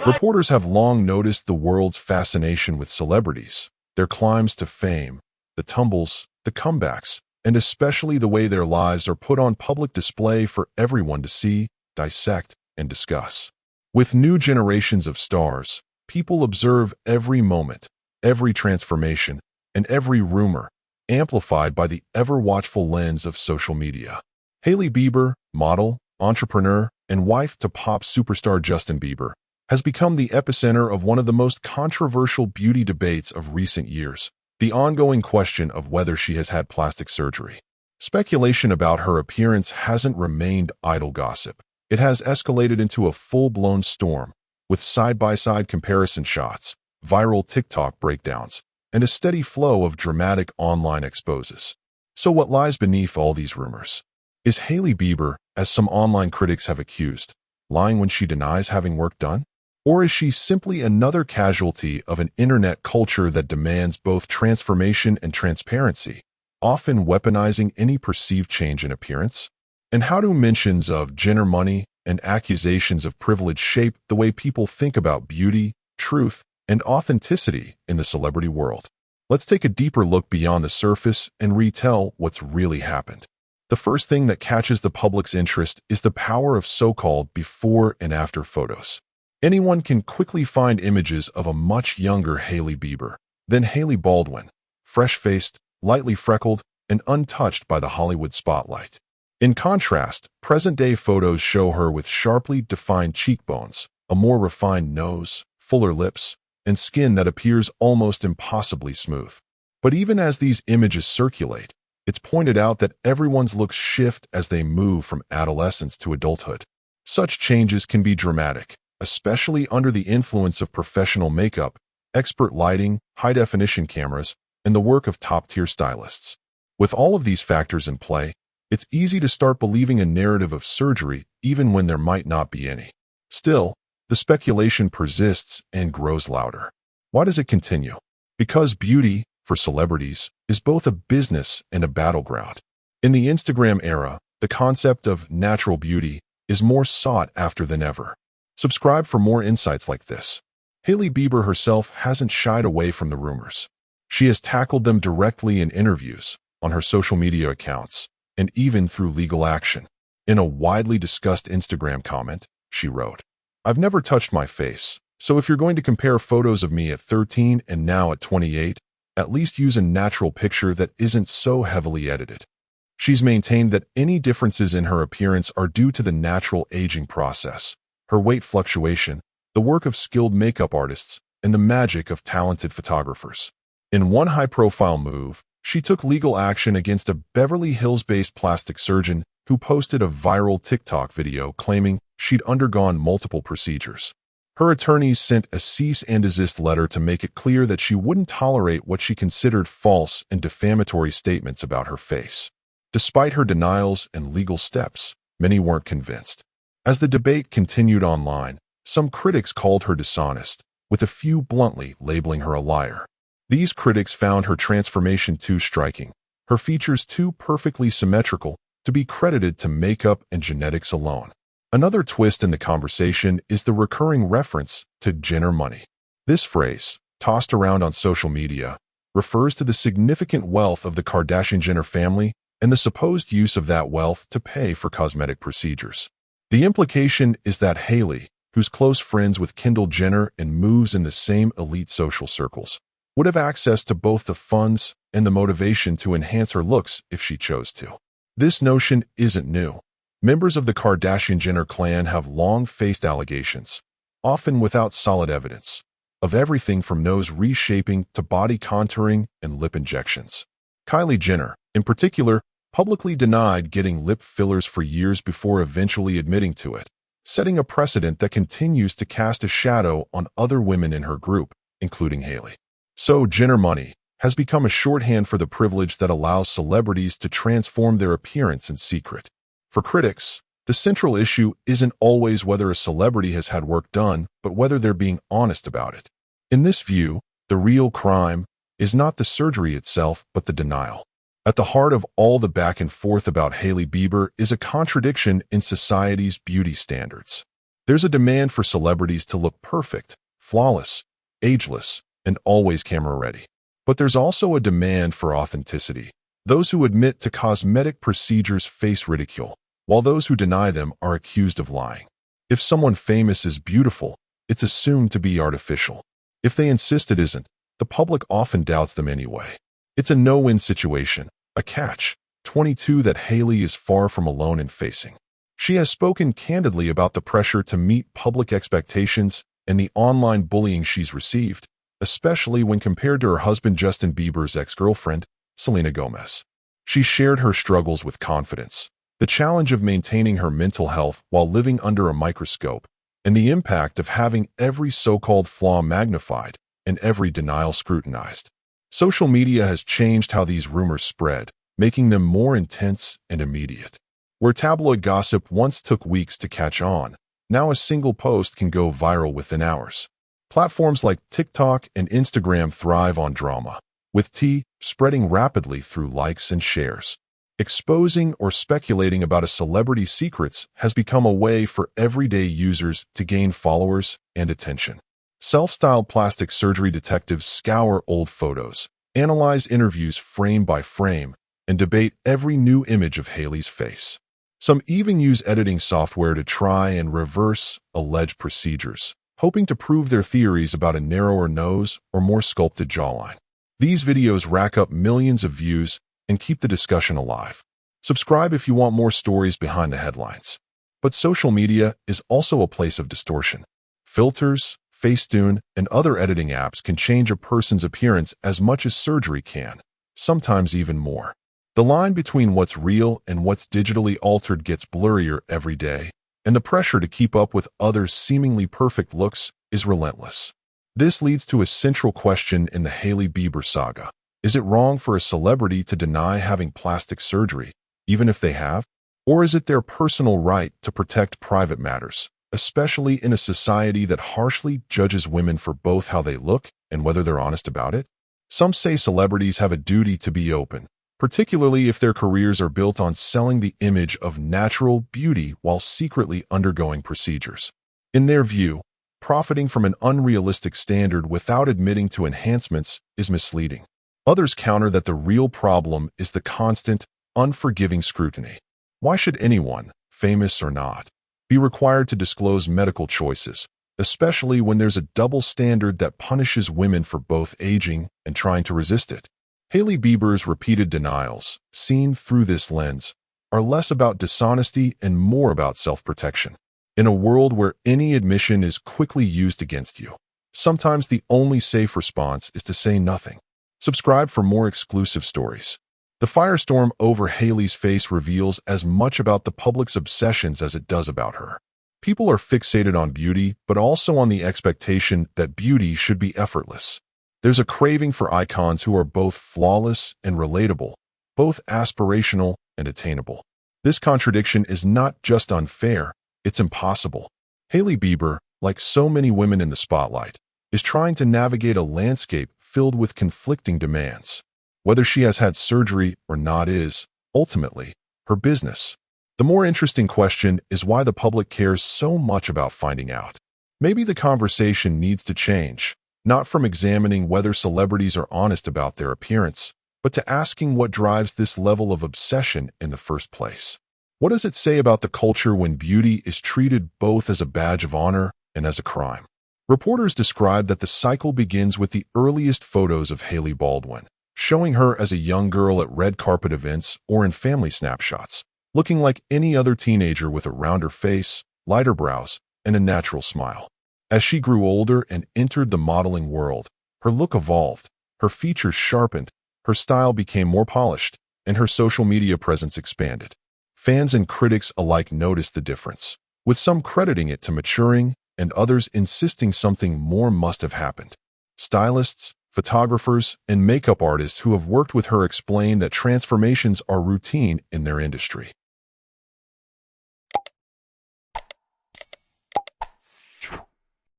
Reporters have long noticed the world's fascination with celebrities, their climbs to fame, the tumbles, the comebacks, and especially the way their lives are put on public display for everyone to see, dissect, and discuss. With new generations of stars, people observe every moment, every transformation, and every rumor, amplified by the ever-watchful lens of social media. Hailey Bieber, model, entrepreneur, and wife to pop superstar Justin Bieber, has become the epicenter of one of the most controversial beauty debates of recent years, the ongoing question of whether she has had plastic surgery. Speculation about her appearance hasn't remained idle gossip. It has escalated into a full-blown storm, with side-by-side comparison shots, viral TikTok breakdowns, and a steady flow of dramatic online exposes. So what lies beneath all these rumors? Is Hailey Bieber, as some online critics have accused, lying when she denies having work done? Or is she simply another casualty of an internet culture that demands both transformation and transparency, often weaponizing any perceived change in appearance? And how do mentions of Jenner money and accusations of privilege shape the way people think about beauty, truth, and authenticity in the celebrity world? Let's take a deeper look beyond the surface and retell what's really happened. The first thing that catches the public's interest is the power of so-called before and after photos. Anyone can quickly find images of a much younger Hailey Bieber, then Hailey Baldwin, fresh-faced, lightly freckled, and untouched by the Hollywood spotlight. In contrast, present-day photos show her with sharply defined cheekbones, a more refined nose, fuller lips, and skin that appears almost impossibly smooth. But even as these images circulate, it's pointed out that everyone's looks shift as they move from adolescence to adulthood. Such changes can be dramatic, especially under the influence of professional makeup, expert lighting, high-definition cameras, and the work of top-tier stylists. With all of these factors in play, it's easy to start believing a narrative of surgery even when there might not be any. Still, the speculation persists and grows louder. Why does it continue? Because beauty, for celebrities, is both a business and a battleground. In the Instagram era, the concept of natural beauty is more sought after than ever. Subscribe for more insights like this. Hailey Bieber herself hasn't shied away from the rumors. She has tackled them directly in interviews, on her social media accounts, and even through legal action. In a widely discussed Instagram comment, she wrote, "I've never touched my face, so if you're going to compare photos of me at 13 and now at 28, at least use a natural picture that isn't so heavily edited." She's maintained that any differences in her appearance are due to the natural aging process, her weight fluctuation, the work of skilled makeup artists, and the magic of talented photographers. In one high-profile move, she took legal action against a Beverly Hills-based plastic surgeon who posted a viral TikTok video claiming she'd undergone multiple procedures. Her attorneys sent a cease and desist letter to make it clear that she wouldn't tolerate what she considered false and defamatory statements about her face. Despite her denials and legal steps, many weren't convinced. As the debate continued online, some critics called her dishonest, with a few bluntly labeling her a liar. These critics found her transformation too striking, her features too perfectly symmetrical, to be credited to makeup and genetics alone. Another twist in the conversation is the recurring reference to Jenner money. This phrase, tossed around on social media, refers to the significant wealth of the Kardashian-Jenner family and the supposed use of that wealth to pay for cosmetic procedures. The implication is that Hailey, who's close friends with Kendall Jenner and moves in the same elite social circles, would have access to both the funds and the motivation to enhance her looks if she chose to. This notion isn't new. Members of the Kardashian-Jenner clan have long faced allegations, often without solid evidence, of everything from nose reshaping to body contouring and lip injections. Kylie Jenner, in particular, publicly denied getting lip fillers for years before eventually admitting to it, setting a precedent that continues to cast a shadow on other women in her group, including Hailey. So Jenner money has become a shorthand for the privilege that allows celebrities to transform their appearance in secret. For critics, the central issue isn't always whether a celebrity has had work done, but whether they're being honest about it. In this view, the real crime is not the surgery itself, but the denial. At the heart of all the back and forth about Hailey Bieber is a contradiction in society's beauty standards. There's a demand for celebrities to look perfect, flawless, ageless, and always camera-ready. But there's also a demand for authenticity. Those who admit to cosmetic procedures face ridicule, while those who deny them are accused of lying. If someone famous is beautiful, it's assumed to be artificial. If they insist it isn't, the public often doubts them anyway. It's a no-win situation, a catch-22 that Hailey is far from alone in facing. She has spoken candidly about the pressure to meet public expectations and the online bullying she's received, especially when compared to her husband Justin Bieber's ex-girlfriend, Selena Gomez. She shared her struggles with confidence, the challenge of maintaining her mental health while living under a microscope, and the impact of having every so-called flaw magnified and every denial scrutinized. Social media has changed how these rumors spread, making them more intense and immediate. Where tabloid gossip once took weeks to catch on, now a single post can go viral within hours. Platforms like TikTok and Instagram thrive on drama, with tea spreading rapidly through likes and shares. Exposing or speculating about a celebrity's secrets has become a way for everyday users to gain followers and attention. Self-styled plastic surgery detectives scour old photos, analyze interviews frame by frame, and debate every new image of Hailey's face. Some even use editing software to try and reverse alleged procedures, hoping to prove their theories about a narrower nose or more sculpted jawline. These videos rack up millions of views and keep the discussion alive. Subscribe if you want more stories behind the headlines. But social media is also a place of distortion. Filters, Facetune, and other editing apps can change a person's appearance as much as surgery can, sometimes even more. The line between what's real and what's digitally altered gets blurrier every day, and the pressure to keep up with others' seemingly perfect looks is relentless. This leads to a central question in the Hailey Bieber saga. Is it wrong for a celebrity to deny having plastic surgery, even if they have? Or is it their personal right to protect private matters, especially in a society that harshly judges women for both how they look and whether they're honest about it? Some say celebrities have a duty to be open, particularly if their careers are built on selling the image of natural beauty while secretly undergoing procedures. In their view, profiting from an unrealistic standard without admitting to enhancements is misleading. Others counter that the real problem is the constant, unforgiving scrutiny. Why should anyone, famous or not, be required to disclose medical choices, especially when there's a double standard that punishes women for both aging and trying to resist it? Hailey Bieber's repeated denials, seen through this lens, are less about dishonesty and more about self-protection. In a world where any admission is quickly used against you, sometimes the only safe response is to say nothing. Subscribe for more exclusive stories. The firestorm over Hailey's face reveals as much about the public's obsessions as it does about her. People are fixated on beauty, but also on the expectation that beauty should be effortless. There's a craving for icons who are both flawless and relatable, both aspirational and attainable. This contradiction is not just unfair, it's impossible. Hailey Bieber, like so many women in the spotlight, is trying to navigate a landscape filled with conflicting demands. Whether she has had surgery or not is, ultimately, her business. The more interesting question is why the public cares so much about finding out. Maybe the conversation needs to change, not from examining whether celebrities are honest about their appearance, but to asking what drives this level of obsession in the first place. What does it say about the culture when beauty is treated both as a badge of honor and as a crime? Reporters describe that the cycle begins with the earliest photos of Hailey Baldwin, showing her as a young girl at red carpet events or in family snapshots, looking like any other teenager with a rounder face, lighter brows, and a natural smile. As she grew older and entered the modeling world, her look evolved, her features sharpened, her style became more polished, and her social media presence expanded. Fans and critics alike noticed the difference, with some crediting it to maturing and others insisting something more must have happened. Stylists, photographers, and makeup artists who have worked with her explain that transformations are routine in their industry.